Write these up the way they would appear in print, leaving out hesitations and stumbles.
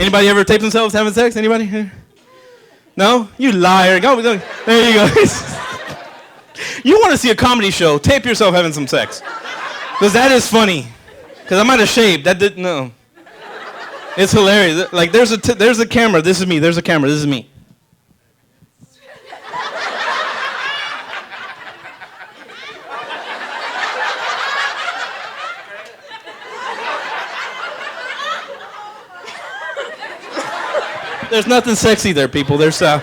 Anybody ever tape themselves having sex? Anybody? No? You liar. Go. There you go. You want to see a comedy show, tape yourself having some sex. Because that is funny. Because I might have shaved. No. It's hilarious. Like, there's a camera. This is me. There's a camera. This is me. There's nothing sexy there, people. There's, right?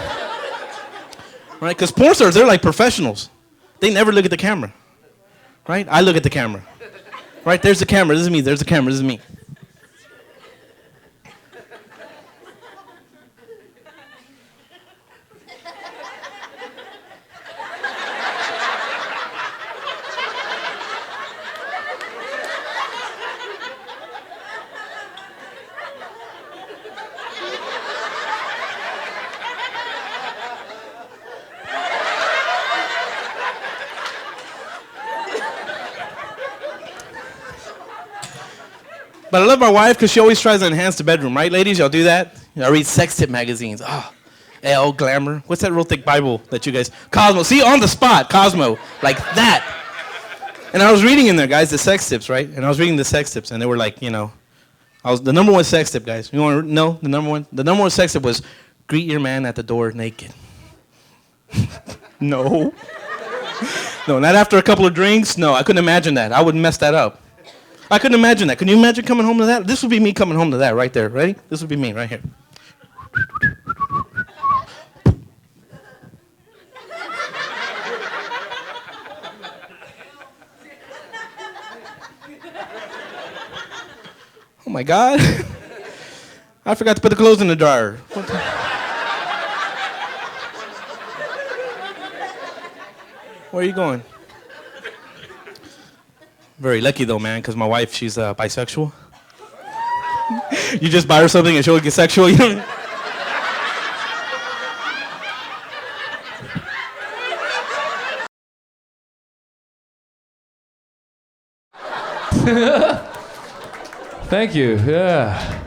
Because porn stars, they're like professionals. They never look at the camera, right? I look at the camera, right? There's the camera. This is me. There's the camera. This is me. But I love my wife because she always tries to enhance the bedroom, right, ladies? Y'all do that? I read sex tip magazines. Oh, Elle, Glamour. What's that real thick Bible that you guys... Cosmo. See, on the spot, Cosmo. Like that. And I was reading in there, guys, the sex tips, right? And I was reading the sex tips, and they were like, the number one sex tip, guys. You want to know the number one? The number one sex tip was, greet your man at the door naked. No. No, not after a couple of drinks. No, I couldn't imagine that. I would mess that up. I couldn't imagine that. Can you imagine coming home to that? This would be me coming home to that right there. Ready? This would be me right here. Oh my God. I forgot to put the clothes in the dryer. Where are you going? Very lucky though, man, because my wife, she's bisexual. You just buy her something and she'll get sexual, you know? Thank you, yeah.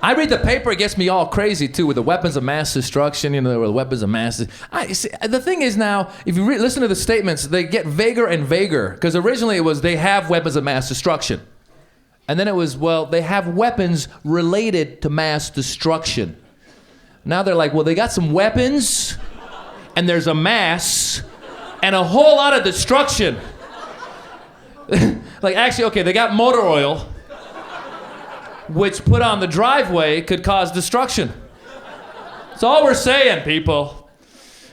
I read the paper, it gets me all crazy too with the weapons of mass destruction, the weapons of mass. The thing is now, if you listen to the statements, they get vaguer and vaguer. Because originally it was, they have weapons of mass destruction. And then it was, well, they have weapons related to mass destruction. Now they're like, well, they got some weapons, and there's a mass, and a whole lot of destruction. Like, actually, okay, they got motor oil, which put on the driveway could cause destruction. That's all we're saying, people.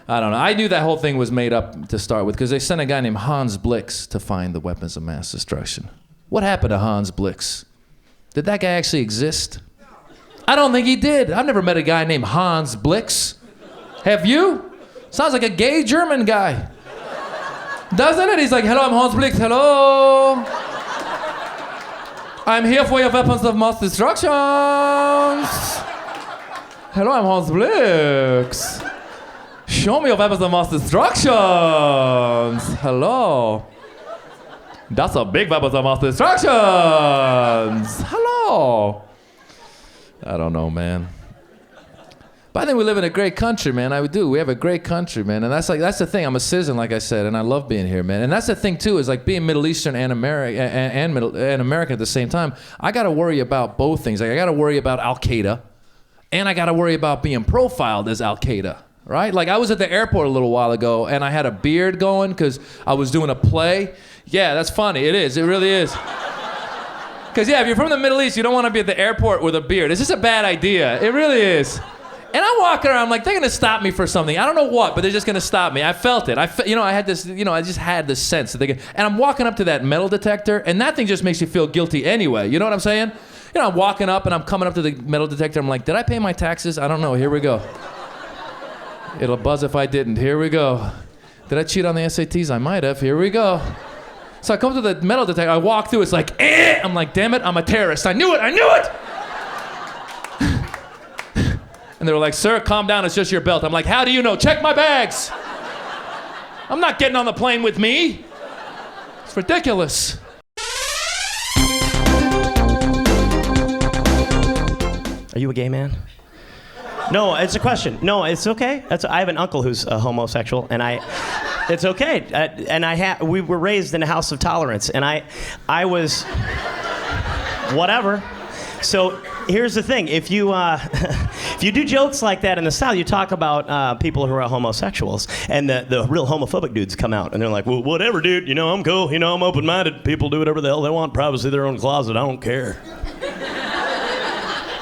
I don't know. I knew that whole thing was made up to start with because they sent a guy named Hans Blix to find the weapons of mass destruction. What happened to Hans Blix? Did that guy actually exist? I don't think he did. I've never met a guy named Hans Blix. Have you? Sounds like a gay German guy. Doesn't it? He's like, hello, I'm Hans Blix. Hello. I'm here for your weapons of mass destruction. Hello, I'm Hans Blix. Show me your weapons of mass destruction. Hello. That's a big weapons of mass destruction. Hello. I don't know, man. But I think we live in a great country, man. I do. We have a great country, man. And that's the thing. I'm a citizen, like I said, and I love being here, man. And that's the thing too, is like being Middle Eastern and American at the same time. I got to worry about both things. Like I got to worry about Al Qaeda, and I got to worry about being profiled as Al Qaeda, right? Like I was at the airport a little while ago, and I had a beard going because I was doing a play. Yeah, that's funny. It is. It really is. Because yeah, if you're from the Middle East, you don't want to be at the airport with a beard. It's just a bad idea. It really is. And I'm walking around, I'm like, they're gonna stop me for something. I don't know what, but they're just gonna stop me. I felt it. I had this, I just had this sense that they could. And I'm walking up to that metal detector, and that thing just makes you feel guilty anyway. You know what I'm saying? I'm walking up, and I'm coming up to the metal detector. I'm like, did I pay my taxes? I don't know. Here we go. It'll buzz if I didn't. Here we go. Did I cheat on the SATs? I might have. Here we go. So I come to the metal detector. I walk through. It's like, eh! I'm like, damn it, I'm a terrorist. I knew it. I knew it. And they were like, sir, calm down, it's just your belt. I'm like, how do you know? Check my bags. I'm not getting on the plane with me. It's ridiculous. Are you a gay man? No, it's a question. No, it's okay. I have an uncle who's a homosexual, and it's okay. We were raised in a house of tolerance, and I was, whatever. So here's the thing: if you if you do jokes like that in the South, you talk about people who are homosexuals, and the real homophobic dudes come out, and they're like, "Well, whatever, dude. You know, I'm cool. You know, I'm open-minded. People do whatever the hell they want. Privacy, their own closet. I don't care."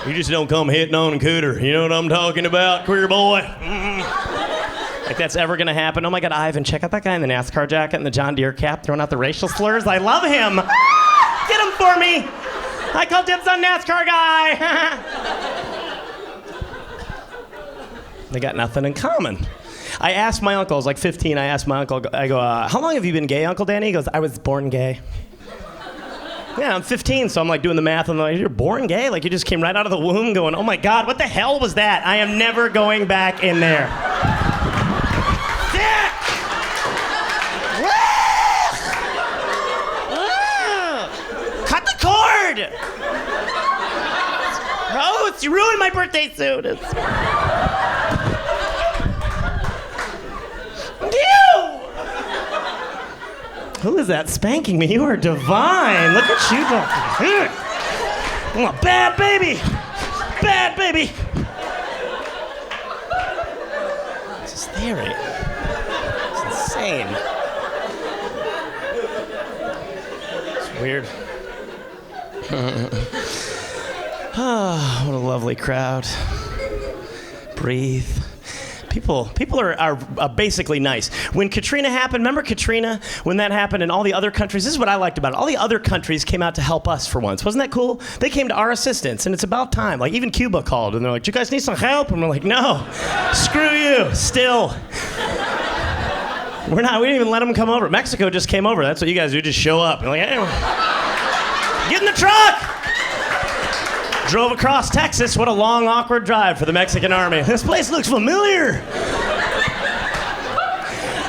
You just don't come hitting on a cooter. You know what I'm talking about, queer boy? Like that's ever gonna happen? Oh my God, Ivan, check out that guy in the NASCAR jacket and the John Deere cap throwing out the racial slurs. I love him. Get him for me. I call dibs on NASCAR guy. They got nothing in common. I asked my uncle, I was like 15, I asked my uncle, I go, how long have you been gay, Uncle Danny? He goes, I was born gay. Yeah, I'm 15, so I'm like doing the math, and I'm like, you're born gay? Like you just came right out of the womb going, oh my God, what the hell was that? I am never going back in there. Dick! Cut the cord! Gross, you ruined my birthday suit. Ew! Who is that spanking me? You are divine. Look at you, doctor. Oh, bad baby. Bad baby. This is theory. It's insane. It's weird. Oh, what a lovely crowd. Breathe. People are basically nice. When Katrina happened, remember Katrina? When that happened in all the other countries, this is what I liked about it. All the other countries came out to help us for once. Wasn't that cool? They came to our assistance, and it's about time. Like, even Cuba called, and they're like, do you guys need some help? And we're like, no, screw you, still. We didn't even let them come over. Mexico just came over. That's what you guys do, just show up. And like, hey, get in the truck! Drove across Texas. What a long, awkward drive for the Mexican army. This place looks familiar.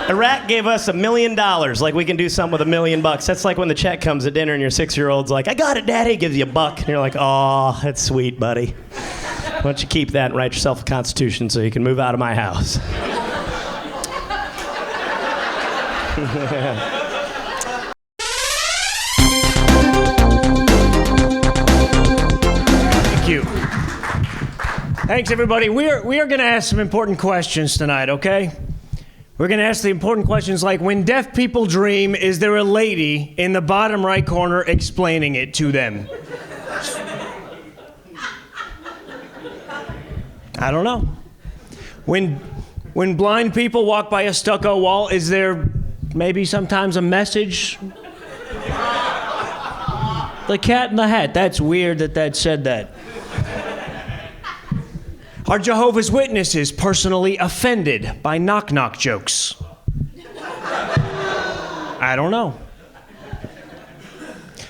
Iraq gave us $1 million. Like we can do something with $1 million. That's like when the check comes at dinner and your 6-year-old's like, I got it, Daddy. Gives you $1. And you're like, oh, that's sweet, buddy. Why don't you keep that and write yourself a constitution so you can move out of my house? Thanks, everybody. We are going to ask some important questions tonight, okay? We're going to ask the important questions like, when deaf people dream, is there a lady in the bottom right corner explaining it to them? I don't know. When blind people walk by a stucco wall, is there maybe sometimes a message? The Cat in the Hat. That's weird that said that. Are Jehovah's Witnesses personally offended by knock-knock jokes? I don't know.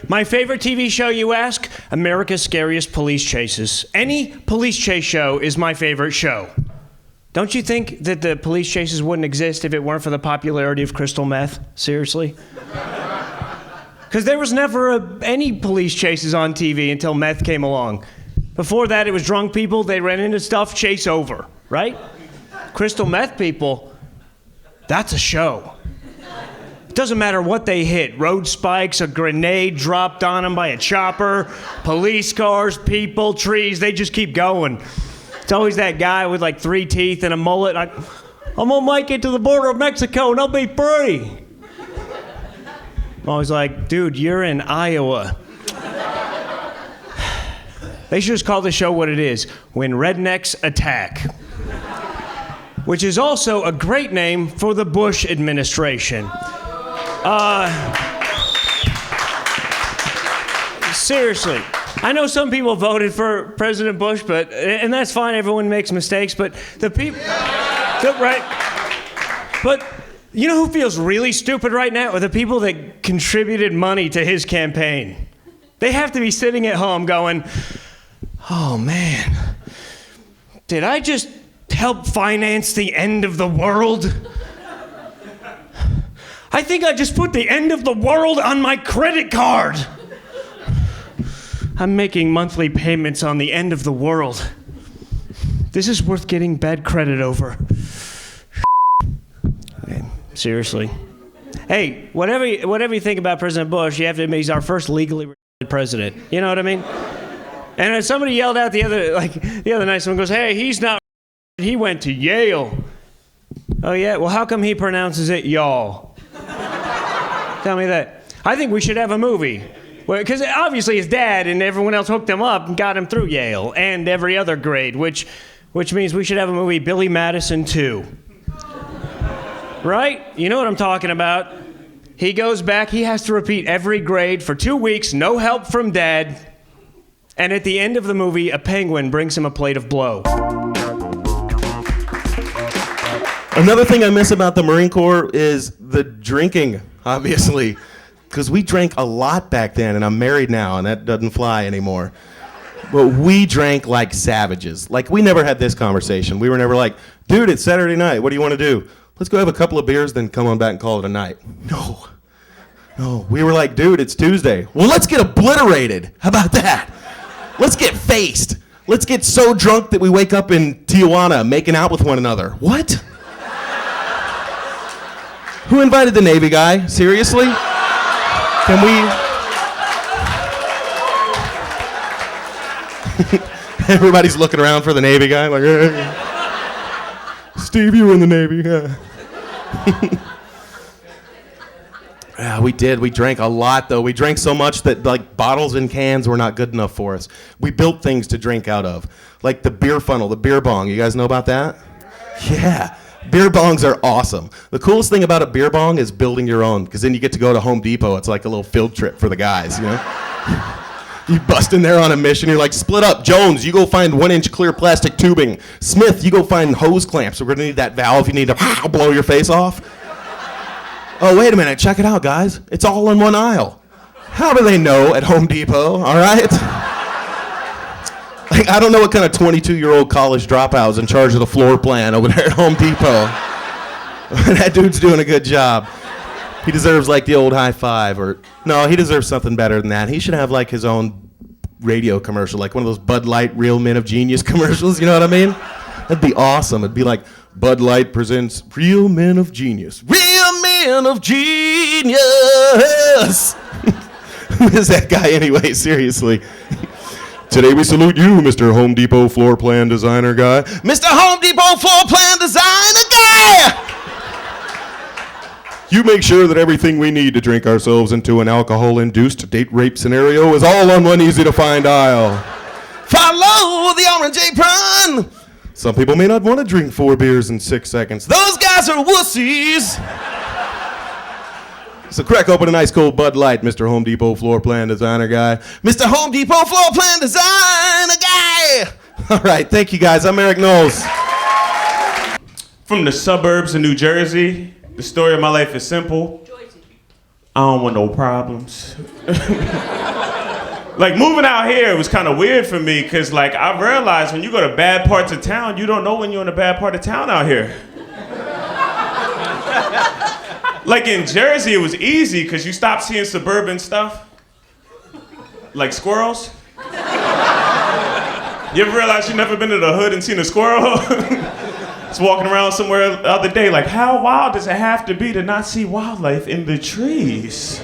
My favorite TV show, you ask? America's Scariest Police Chases. Any police chase show is my favorite show. Don't you think that the police chases wouldn't exist if it weren't for the popularity of crystal meth? Seriously? Because there was never any police chases on TV until meth came along. Before that, it was drunk people, they ran into stuff, chase over, right? Crystal meth people, that's a show. It doesn't matter what they hit. Road spikes, a grenade dropped on them by a chopper, police cars, people, trees, they just keep going. It's always that guy with like 3 teeth and a mullet. I'm gonna make it to the border of Mexico and I'll be free. I'm always like, dude, you're in Iowa. They should just call the show what it is, When Rednecks Attack. Which is also a great name for the Bush administration. Seriously. I know some people voted for President Bush, and that's fine, everyone makes mistakes, but the people, right? But you know who feels really stupid right now? Are the people that contributed money to his campaign. They have to be sitting at home going, oh man, did I just help finance the end of the world? I think I just put the end of the world on my credit card. I'm making monthly payments on the end of the world. This is worth getting bad credit over. Okay, seriously. Hey, whatever you think about President Bush, you have to admit he's our first legally elected president. You know what I mean? And then somebody yelled out the other night, someone goes, hey, he's not, he went to Yale. Oh yeah, well how come he pronounces it y'all? Tell me that. I think we should have a movie. Because obviously his dad and everyone else hooked him up and got him through Yale and every other grade, which means we should have a movie, Billy Madison 2. Right? You know what I'm talking about. He goes back, he has to repeat every grade for 2 weeks, no help from dad. And at the end of the movie, a penguin brings him a plate of blow. Another thing I miss about the Marine Corps is the drinking, obviously. Because we drank a lot back then, and I'm married now, and that doesn't fly anymore. But we drank like savages. Like, we never had this conversation. We were never like, dude, it's Saturday night. What do you want to do? Let's go have a couple of beers, then come on back and call it a night. No. We were like, dude, it's Tuesday. Well, let's get obliterated. How about that? Let's get faced. Let's get so drunk that we wake up in Tijuana making out with one another. What? Who invited the Navy guy? Seriously? Can we? Everybody's looking around for the Navy guy, like, hey. Steve, you were in the Navy. Yeah, we did. We drank a lot, though. We drank so much that, like, bottles and cans were not good enough for us. We built things to drink out of, like the beer funnel, the beer bong. You guys know about that? Yeah. Beer bongs are awesome. The coolest thing about a beer bong is building your own, because then you get to go to Home Depot. It's like a little field trip for the guys, you know? You bust in there on a mission. You're like, split up. Jones, you go find 1-inch clear plastic tubing. Smith, you go find hose clamps. We're going to need that valve. You need to blow your face off. Oh, wait a minute. Check it out, guys. It's all in one aisle. How do they know at Home Depot, all right? Like, I don't know what kind of 22-year-old college dropout is in charge of the floor plan over there at Home Depot. That dude's doing a good job. He deserves like the old high five, or no, he deserves something better than that. He should have like his own radio commercial, like one of those Bud Light Real Men of Genius commercials, you know what I mean? That'd be awesome. It'd be like, Bud Light presents Real Men of Genius. Real Men of Genius! Who is that guy anyway, seriously? Today we salute you, Mr. Home Depot floor plan designer guy. Mr. Home Depot floor plan designer guy! You make sure that everything we need to drink ourselves into an alcohol-induced date rape scenario is all on one easy-to-find aisle. Follow the orange apron! Some people may not want to drink 4 beers in 6 seconds. Those guys are wussies! So crack open an ice cold Bud Light, Mr. Home Depot floor plan designer guy. Mr. Home Depot floor plan designer guy! All right, thank you guys. I'm Erik Knowles. From the suburbs of New Jersey, the story of my life is simple. I don't want no problems. Like, moving out here was kind of weird for me, because, like, I realized when you go to bad parts of town, you don't know when you're in a bad part of town out here. Like, in Jersey, it was easy, because you stopped seeing suburban stuff. Like squirrels. You ever realize you've never been to the hood and seen a squirrel? Just walking around somewhere the other day, like, how wild does it have to be to not see wildlife in the trees?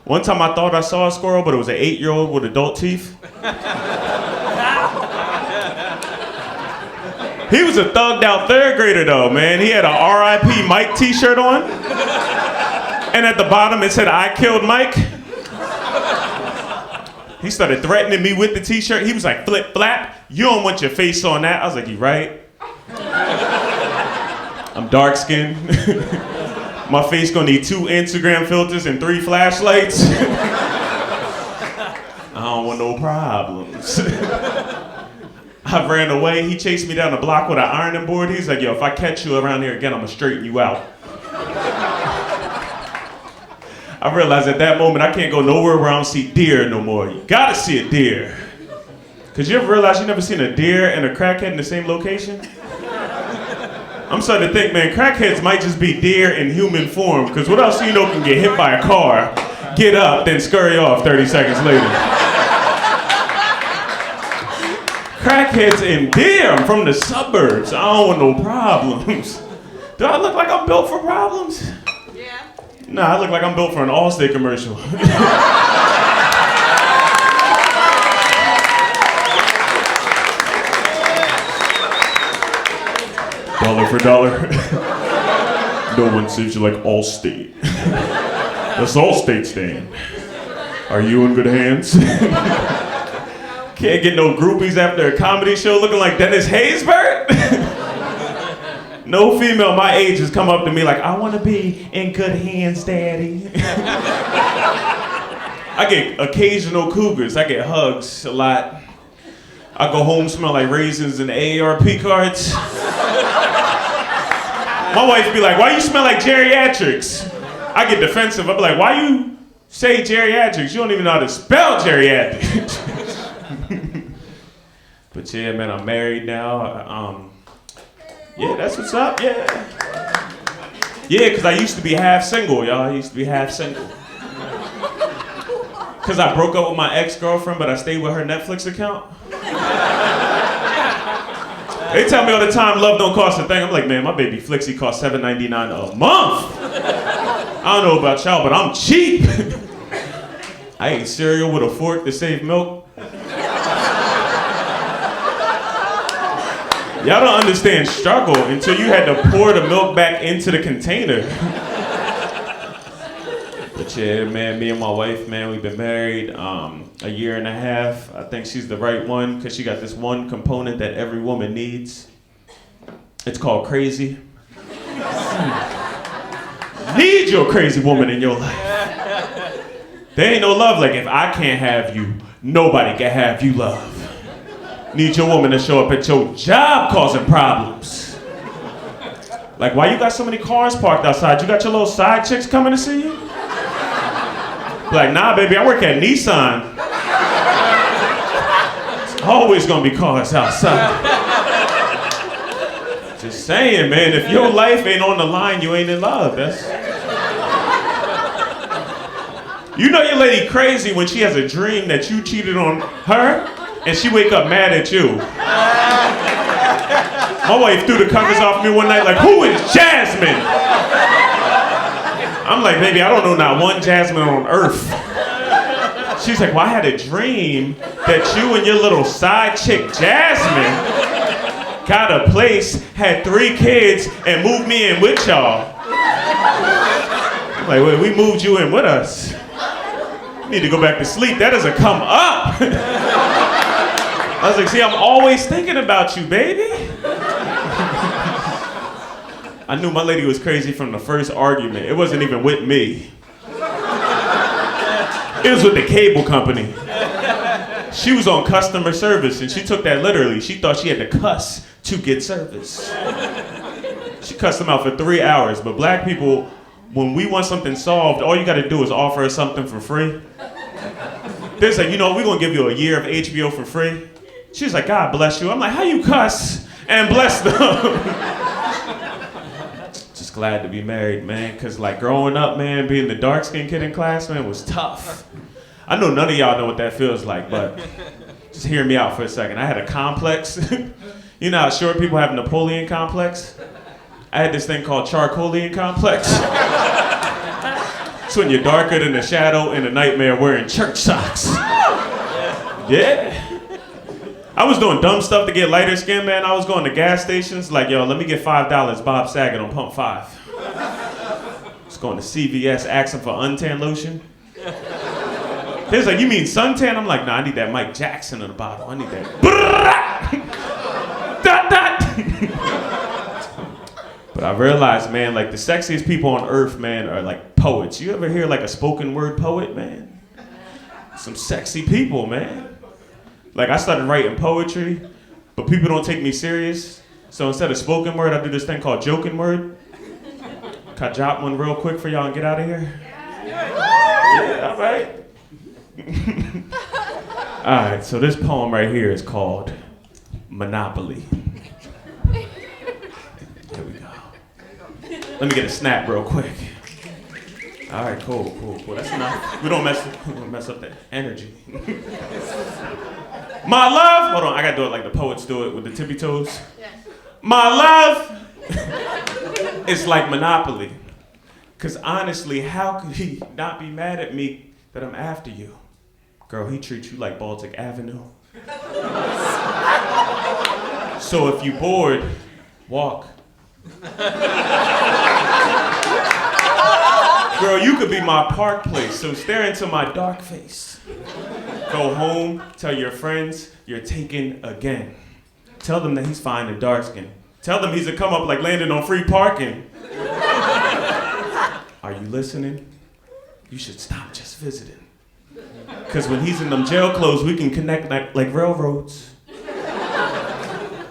One time I thought I saw a squirrel, but it was an 8-year-old with adult teeth. He was a thugged out 3rd grader though, man. He had a R.I.P. Mike t-shirt on. And at the bottom it said, I killed Mike. He started threatening me with the t-shirt. He was like, flip flap, you don't want your face on that. I was like, you right. I'm dark skinned. My face gonna need 2 Instagram filters and 3 flashlights. I don't want no problems. I ran away. He chased me down the block with an ironing board. He's like, yo, if I catch you around here again, I'm gonna straighten you out. I realized at that moment I can't go nowhere where I don't see deer no more. You gotta see a deer. Cause you ever realize you never seen a deer and a crackhead in the same location? I'm starting to think, man, crackheads might just be deer in human form, because what else do you know can get hit by a car, get up, then scurry off 30 seconds later? Crackheads in Deer. I'm from the suburbs. I don't want no problems. Do I look like I'm built for problems? Yeah. Nah, I look like I'm built for an Allstate commercial. Dollar for dollar. No one saves you like Allstate. That's Allstate stand. Are you in good hands? Can't get no groupies after a comedy show looking like Dennis Haysbert. No female my age has come up to me like, I want to be in good hands, daddy. I get occasional cougars. I get hugs a lot. I go home smell like raisins and AARP cards. My wife be like, why you smell like geriatrics? I get defensive. I be like, why you say geriatrics? You don't even know how to spell geriatrics. But yeah, man, I'm married now. Yeah, that's what's up, yeah. Yeah, because I used to be half single, y'all. I used to be half single. Because I broke up with my ex-girlfriend, but I stayed with her Netflix account. They tell me all the time, love don't cost a thing. I'm like, man, my baby Flixie costs $7.99 a month. I don't know about y'all, but I'm cheap. I ate cereal with a fork to save milk. Y'all don't understand struggle until you had to pour the milk back into the container. But yeah, man, me and my wife, man, we've been married a year and a half. I think she's the right one because she got this one component that every woman needs. It's called crazy. Need your crazy woman in your life. There ain't no love like if I can't have you, nobody can have you love. Need your woman to show up at your job causing problems. Like, why you got so many cars parked outside? You got your little side chicks coming to see you? Like, nah, baby, I work at Nissan. It's always gonna be cars outside. Just saying, man, if your life ain't on the line, you ain't in love. You know your lady crazy when she has a dream that you cheated on her and she wake up mad at you. My wife threw the covers off me one night like, who is Jasmine? I'm like, baby, I don't know not one Jasmine on earth. She's like, well, I had a dream that you and your little side chick Jasmine got a place, had 3 kids, and moved me in with y'all. I'm like, wait, we moved you in with us. You need to go back to sleep. That doesn't come up. I was like, see, I'm always thinking about you, baby. I knew my lady was crazy from the first argument. It wasn't even with me. It was with the cable company. She was on customer service, and she took that literally. She thought she had to cuss to get service. She cussed them out for 3 hours, but black people, when we want something solved, all you gotta do is offer us something for free. They're like, you know, we're gonna give you a year of HBO for free. She's like, God bless you. I'm like, how you cuss and bless them? Just glad to be married, man, because like growing up, man, being the dark-skinned kid in class, man, was tough. I know none of y'all know what that feels like, but just hear me out for a second. I had a complex. You know how short people have Napoleon complex? I had this thing called Charcoalian complex. It's when you're darker than the shadow in a nightmare wearing church socks. Yeah. I was doing dumb stuff to get lighter skin, man. I was going to gas stations like, yo, let me get $5 Bob Saget on pump 5. I was going to CVS asking for untan lotion. They was like, you mean suntan? I'm like, nah, I need that Mike Jackson in the bottle. I need that. Dot, dot. But I realized, man, like the sexiest people on earth, man, are like poets. You ever hear like a spoken word poet, man? Some sexy people, man. Like I started writing poetry, but people don't take me serious. So instead of spoken word, I do this thing called joking word. Can I drop one real quick for y'all and get out of here? Yeah, all right. All right, so this poem right here is called Monopoly. Here we go. Let me get a snap real quick. All right, cool. That's enough. We don't mess up the energy. My love, hold on, I gotta do it like the poets do it with the tippy toes. My love is like Monopoly. Cause honestly, how could he not be mad at me that I'm after you? Girl, he treats you like Baltic Avenue. So if you bored, walk. Girl, you could be my park place, so stare into my dark face. Go home, tell your friends you're taken again. Tell them that he's fine and dark skin. Tell them he's a come up like landing on free parking. Are you listening? You should stop just visiting. Cause when he's in them jail clothes, we can connect like railroads.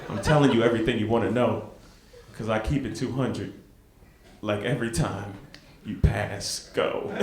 I'm telling you everything you wanna know. Cause I keep it 200. Like every time you pass, go.